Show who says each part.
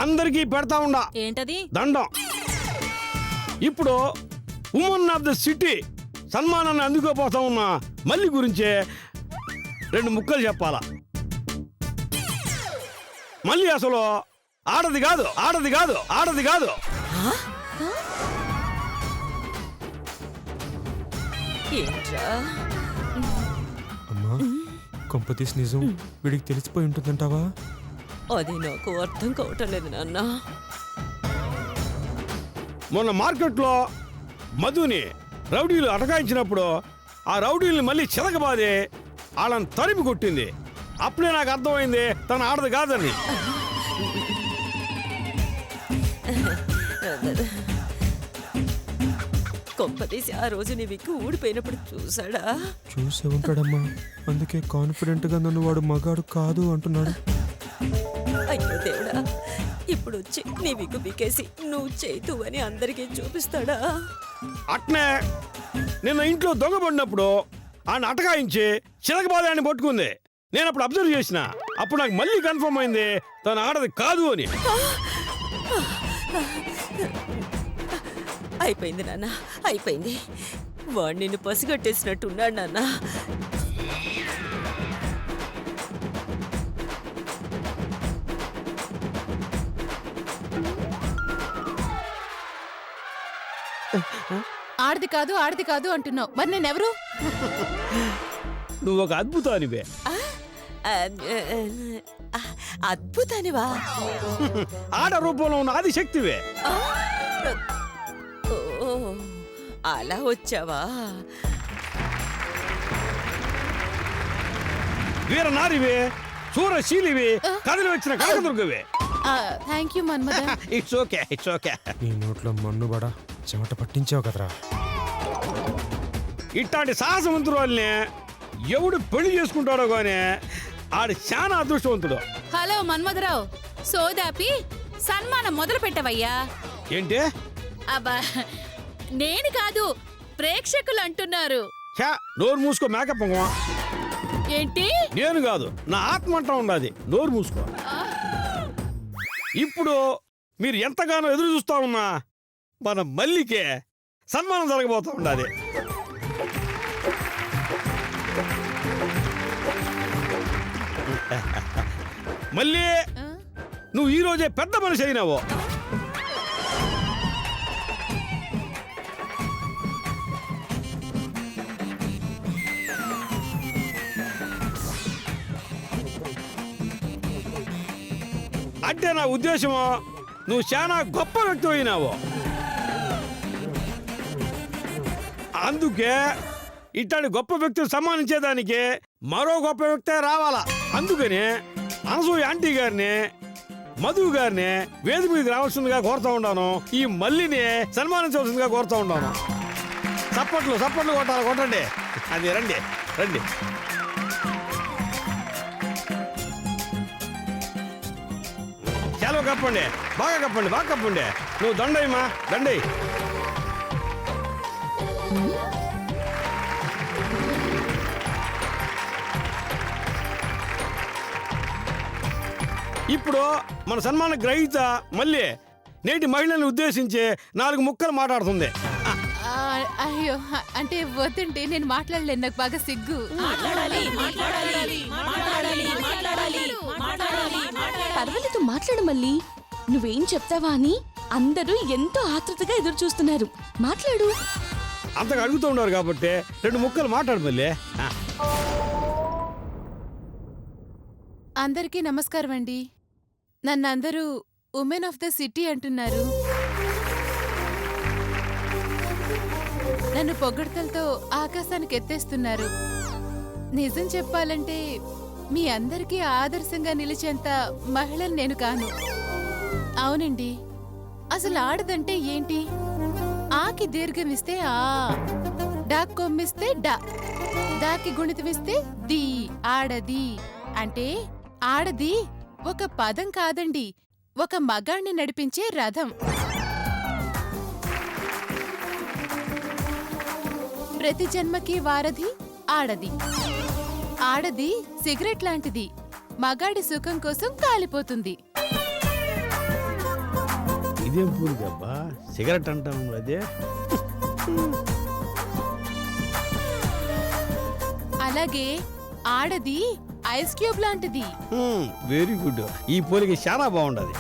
Speaker 1: అందరికీ పెడతా ఉండా.
Speaker 2: ఏంటది?
Speaker 1: దండం. ఇప్పుడు ఉమెన్ ఆఫ్ ద సిటీ సన్మానాన్ని అందుకోపోతా ఉన్న మల్లి గురించే 2 ముక్కలు చెప్పాలా. మళ్ళీ అసలు ఆడది కాదు, ఆడది కాదు, ఆడది కాదు.
Speaker 3: అమ్మా, కొంపతీసి నిజం వీడికి తెలిసిపోయి ఉంటుందంటావా?
Speaker 2: అది నాకు అర్థం కావటం లేదు నాన్న.
Speaker 1: మొన్న మార్కెట్లో మధుని రౌడీలు అటకాయించినప్పుడు ఆ రౌడీల్ని మళ్ళీ చిలకబాది వాళ్ళని తరిమి కొట్టింది. అప్పుడే నాకు అర్థమైంది తన ఆడది కాదని.
Speaker 2: కొంపదీసి ఆ రోజు నీ విక్కు ఊడిపోయినప్పుడు చూసాడా?
Speaker 3: చూసే ఉంటాడమ్మా, అందుకే కాన్ఫిడెంట్ గా నన్ను వాడు మగాడు కాదు అంటున్నాడు.
Speaker 2: అయ్యో దేవుడా, ఇప్పుడు వచ్చి నీ విక్కు పీకేసి నువ్వు చేతు అని అందరికీ చూపిస్తాడా?
Speaker 1: అట్నే నిన్న ఇంట్లో దొంగపడినప్పుడు ఆయన అటకాయించి చిలకబాది ఆయన పట్టుకుంది. నేను అప్పుడు అబ్జర్వ్ చేసిన. అప్పుడు నాకు మళ్ళీ కన్ఫర్మ్ అయింది తన ఆడది కాదు అని.
Speaker 2: అయిపోయింది నాన్న, అయిపోయింది. వాడు నిన్ను పసిగట్టేసినట్టున్నాడు నాన్న.
Speaker 4: ఆడది కాదు ఆడది కాదు అంటున్నావు, మరి నేనెవరు?
Speaker 1: నువ్వు ఒక అద్భుతానివే.
Speaker 2: అద్భుతానివా?
Speaker 1: ఆడ రూపంలో ఉన్న ఆదిశక్తివే.
Speaker 2: ఓ, అలా వచ్చావా?
Speaker 1: వీర నారివే, సూరశీలివి, కథలు వచ్చిన కనకదుర్గవే.
Speaker 4: Thank you Manmatha.
Speaker 1: It's okay, it's okay.
Speaker 3: నీ నోట్లో మన్నుబడ చెమట పట్టించావు కదరా.
Speaker 1: ఇట్లాంటి సాహసవంతురాల్ని ఎవడు పెళ్లి చేసుకుంటాడో గానీ ఆడు చాలా అదృష్టవంతుడు.
Speaker 4: హలో మన్మథరావు, సోదాపి సన్మానం మొదలు పెట్టవయ్యా.
Speaker 1: ఏంటి?
Speaker 4: అబ్బా, నేను కాదు, ప్రేక్షకులు అంటున్నారు.
Speaker 1: నోరు మూసుకో మేకప్.
Speaker 4: ఏంటి?
Speaker 1: నేను కాదు, నా ఆత్మ అంటా ఉండాది. నోరు మూసుకో. ఇప్పుడు మీరు ఎంతగానో ఎదురు చూస్తా ఉన్నా మన మల్లికే సన్మానం జరగబోతా ఉండాది. మళ్ళీ నువ్వు ఈ రోజే పెద్ద మనిషి అయినావు. అంటే నా ఉద్దేశము నువ్వు చాలా గొప్ప వ్యక్తి అయినావు. అందుకే ఇట్లాంటి గొప్ప వ్యక్తులు సన్మానించేదానికి మరో గొప్ప వ్యక్తే రావాలా. అందుకని అనసూయ ఆంటీ గారిని, మధు గారిని వేదిక మీదకి రావాల్సిందిగా కోరుతా ఉన్నాను. ఈ మల్లిని సన్మానించవలసిందిగా కోరుతా ఉన్నాను. చప్పట్లు చప్పట్లు కొట్టాలి, కొట్టండి. అది రండి రండి. చాలా కప్పండి, బాగా కప్పండి, బాగా కప్పండి. నువ్వు దండయ్యమ్మా, దండయ్య. ఇప్పుడు మన సన్మాన గ్రహీత మళ్ళీ నేటి మహిళలను ఉద్దేశించి 4 ముక్కలు మాట్లాడుతుంది.
Speaker 4: అయ్యో, అంటే వద్దండి, నేను మాట్లాడలేను, నాకు బాగా సిగ్గు.
Speaker 5: పర్వాలేదు, మాట్లాడు మళ్ళీ. నువ్వేం చెప్తావా అని అందరూ ఎంతో ఆతృతగా ఎదురు చూస్తున్నారు. మాట్లాడు.
Speaker 1: అంతగా అడుగుతూ ఉన్నారు కాబట్టి 2 ముక్కలు మాట్లాడు మళ్ళీ.
Speaker 4: అందరికీ నమస్కారం అండి. నన్ను అందరూ ఉమెన్ ఆఫ్ ద సిటీ అంటున్నారు. నన్ను పొగడ్తలతో ఆకాశానికి ఎత్తేస్తున్నారు. నిజం చెప్పాలంటే మీ అందరికీ ఆదర్శంగా నిలిచేంత మహిళను నేను కాను. అవునండి, అసలు ఆడదంటే ఏంటి? ఆకి దీర్ఘమిస్తే ఆ, డాక్ కొమ్మిస్తే డా, దాకి గుణితమిస్తే ది, ఆడది. అంటే ఆడది ఒక పదం కాదండి, ఒక మగాణ్ణి నడిపించే రథం. ప్రతి జన్మకి వారధి ఆడది. ఆడది సిగరెట్ లాంటిది, మగాడి సుఖం కోసం కాలిపోతుంది.
Speaker 1: ఇదేం పూలికబ్బా, సిగరెట్ అంటాం అదే.
Speaker 4: అలాగే ఆడది ఐస్ క్యూబ్ లాంటిది.
Speaker 1: Very good. ఈ పోలిక చాలా బాగుండదు.